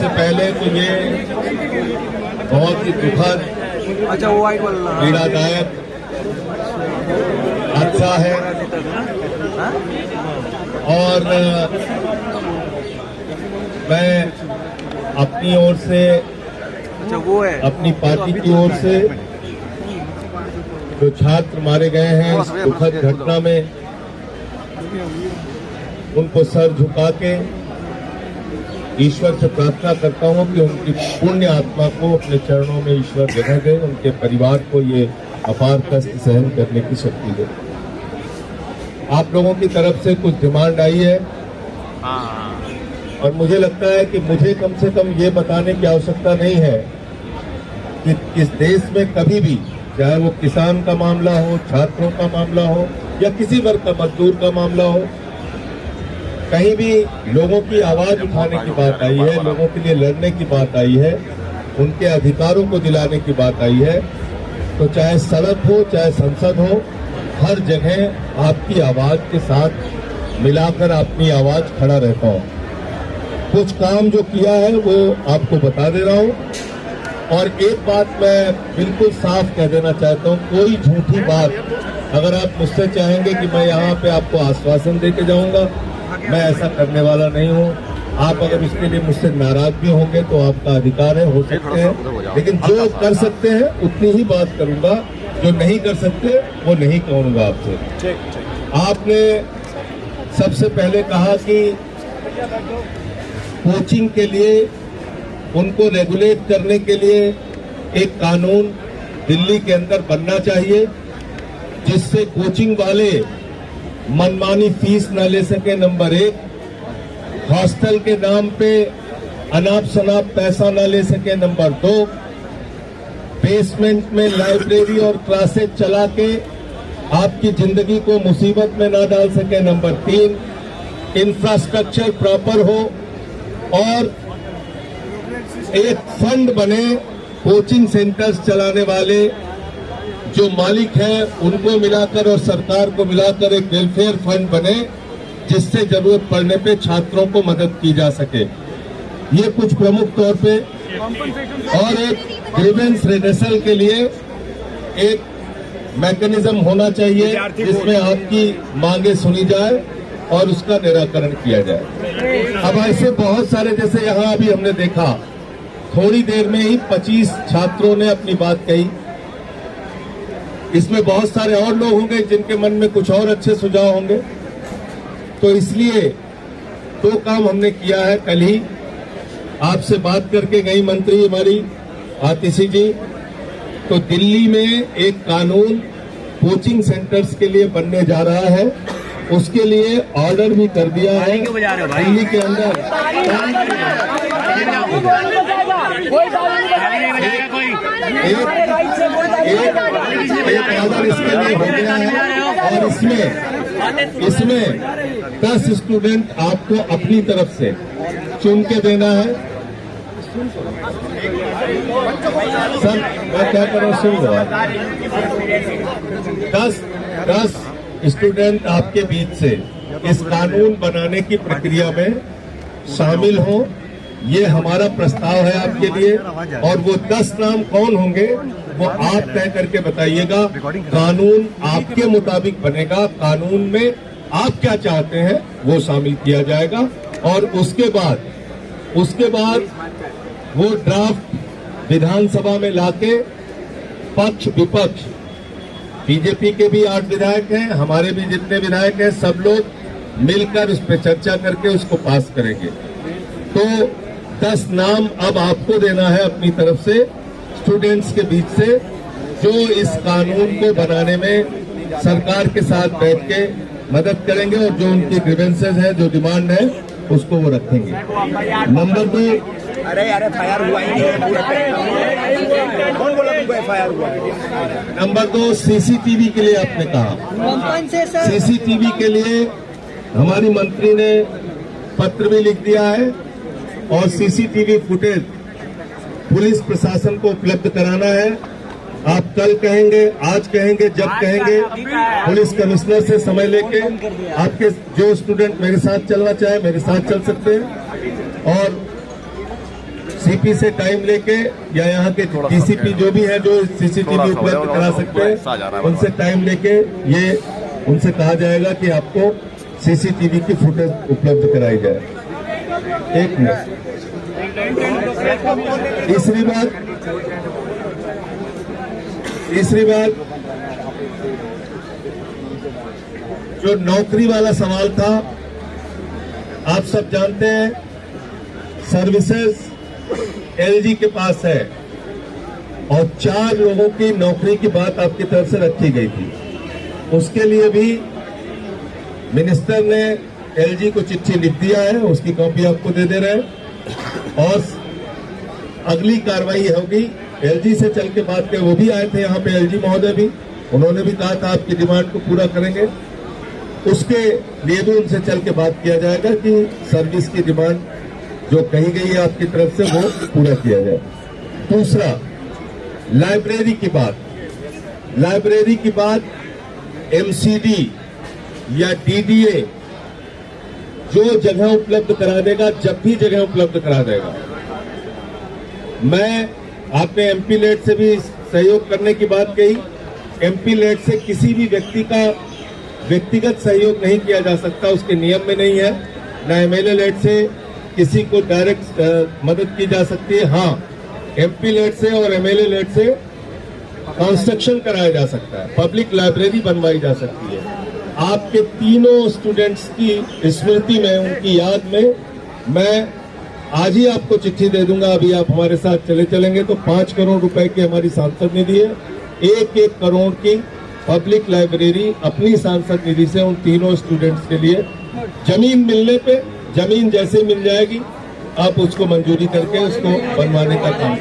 सबसे पहले तो ये बहुत ही दुखद, पीड़ादायक हादसा है और मैं अपनी ओर से, अपनी पार्टी की ओर से जो छात्र मारे गए हैं इस दुखद घटना में, उनको सर झुका के ईश्वर से प्रार्थना करता हूं कि उनकी पुण्य आत्मा को अपने चरणों में ईश्वर जगह दे, उनके परिवार को ये अपार कष्ट सहन करने की शक्ति दे। आप लोगों की तरफ से कुछ डिमांड आई है और मुझे लगता है कि मुझे कम से कम ये बताने की आवश्यकता नहीं है कि इस देश में कभी भी, चाहे वो किसान का मामला हो, छात्रों का मामला हो या किसी वर्ग का, मजदूर का मामला हो, कहीं भी लोगों की आवाज उठाने की बात आई है, लोगों के लिए लड़ने की बात आई है, उनके अधिकारों को दिलाने की बात आई है, तो चाहे सड़क हो, चाहे संसद हो, हर जगह आपकी आवाज के साथ मिलाकर अपनी आवाज खड़ा रहता हूं। कुछ काम जो किया है वो आपको बता दे रहा हूं और एक बात मैं बिल्कुल साफ कह देना चाहता हूं, कोई झूठी बात अगर आप मुझसे चाहेंगे कि मैं यहाँ पे आपको आश्वासन दे के जाऊंगा, मैं ऐसा करने वाला नहीं हूँ। आप अगर उसके लिए मुझसे नाराज भी होंगे तो आपका अधिकार है, हो सकते हैं, लेकिन जो कर सकते हैं उतनी ही बात करूंगा, जो नहीं कर सकते वो नहीं कहूंगा आपसे। आपने सबसे पहले कहा कि कोचिंग के लिए, उनको रेगुलेट करने के लिए एक कानून दिल्ली के अंदर बनना चाहिए जिससे कोचिंग वाले मनमानी फीस न ले सके, नंबर 1, हॉस्टल के नाम पे अनाप शनाप पैसा न ले सके, नंबर 2, बेसमेंट में लाइब्रेरी और क्लासेस चला के आपकी जिंदगी को मुसीबत में न डाल सके, नंबर 3, इंफ्रास्ट्रक्चर प्रॉपर हो और एक फंड बने, कोचिंग सेंटर्स चलाने वाले जो मालिक हैं उनको मिलाकर और सरकार को मिलाकर एक वेलफेयर फंड बने जिससे जरूरत पड़ने पे छात्रों को मदद की जा सके। ये कुछ प्रमुख तौर पे, और एक ग्रीवेंस रिड्रेसल के लिए एक मैकेनिज्म होना चाहिए जिसमें आपकी मांगे सुनी जाए और उसका निराकरण किया जाए। अब ऐसे बहुत सारे, जैसे यहाँ अभी हमने देखा, थोड़ी देर में ही 25 छात्रों ने अपनी बात कही। इसमें बहुत सारे और लोग होंगे जिनके मन में कुछ और अच्छे सुझाव होंगे, तो इसलिए 2 काम हमने किया है। कल ही आपसे बात करके गई मंत्री हमारी आतिशी जी, तो दिल्ली में एक कानून कोचिंग सेंटर्स के लिए बनने जा रहा है, उसके लिए ऑर्डर भी कर दिया है दिल्ली के अंदर। एक ऑर्डर इसके लिए हो गया है और इसमें 10 स्टूडेंट आपको अपनी तरफ से चुन के देना है। सर मैं क्या करूँ, सुन लो, 10 स्टूडेंट आपके बीच से इस कानून बनाने की प्रक्रिया में शामिल हो, ये हमारा प्रस्ताव है आपके लिए। और वो 10 नाम कौन होंगे वो आप तय करके बताइएगा। कानून आपके मुताबिक बनेगा, कानून में आप क्या चाहते हैं वो शामिल किया जाएगा और उसके बाद वो ड्राफ्ट विधानसभा में लाके पक्ष विपक्ष, बीजेपी के भी 8 विधायक हैं, हमारे भी जितने विधायक हैं, सब लोग मिलकर उस पर चर्चा करके उसको पास करेंगे। तो 10 नाम अब आपको देना है अपनी तरफ से, स्टूडेंट्स के बीच से, जो इस कानून को बनाने में सरकार के साथ बैठ के मदद करेंगे और जो उनकी ग्रीवेंसेस है, जो डिमांड है, उसको वो रखेंगे। नंबर 2, नंबर 2 सीसीटीवी के लिए आपने कहा। सीसीटीवी के लिए हमारी मंत्री ने पत्र भी लिख दिया है और सीसीटीवी फुटेज पुलिस प्रशासन को उपलब्ध कराना है। आप कल कहेंगे, आज कहेंगे, जब कहेंगे, पुलिस कमिश्नर से समय लेके आपके जो स्टूडेंट मेरे साथ चलना चाहे मेरे साथ चल सकते हैं। और सीपी से टाइम लेके या यहाँ के डीसीपी जो भी है जो सीसीटीवी उपलब्ध करा सकते हैं उनसे टाइम लेके ये उनसे कहा जाएगा कि आपको सीसीटीवी की फुटेज उपलब्ध कराई जाए। एक मिनट। तीसरी बात जो नौकरी वाला सवाल था, आप सब जानते हैं सर्विसेज एलजी के पास है और 4 लोगों की नौकरी की बात आपकी तरफ से रखी गई थी। उसके लिए भी मिनिस्टर ने एलजी को चिट्ठी लिख दिया है, उसकी कॉपी आपको दे रहे हैं और अगली कार्रवाई होगी। एलजी से चल के बात करें, वो भी आए थे यहाँ पे एलजी महोदय भी, उन्होंने भी कहा था आपकी डिमांड को पूरा करेंगे। उसके लिए भी उनसे चल के बात किया जाएगा कि सर्विस की डिमांड जो कही गई है आपकी तरफ से वो पूरा किया जाए। दूसरा, लाइब्रेरी की बात एमसीडी या डीडीए जो जगह उपलब्ध करा देगा, जब भी जगह उपलब्ध करा देगा। आपने एमपी लेट से भी सहयोग करने की बात कही। एमपी लेट से किसी भी व्यक्ति का व्यक्तिगत सहयोग नहीं किया जा सकता, उसके नियम में नहीं है। ना एमएलए लेट से किसी को डायरेक्ट मदद की जा सकती है। हाँ, एमपी लेट से और एमएलए लेट से कंस्ट्रक्शन कराया जा सकता है, पब्लिक लाइब्रेरी बनवाई जा सकती है। आपके तीनों स्टूडेंट्स की स्मृति में, उनकी याद में मैं आज ही आपको चिट्ठी दे दूंगा। अभी आप हमारे साथ चलेंगे तो 5 करोड़ रुपए की हमारी सांसद निधि है, 1-1 करोड़ की पब्लिक लाइब्रेरी अपनी सांसद निधि से उन तीनों स्टूडेंट्स के लिए जमीन मिलने पे, जमीन जैसे मिल जाएगी आप उसको मंजूरी करके उसको बनवाने का काम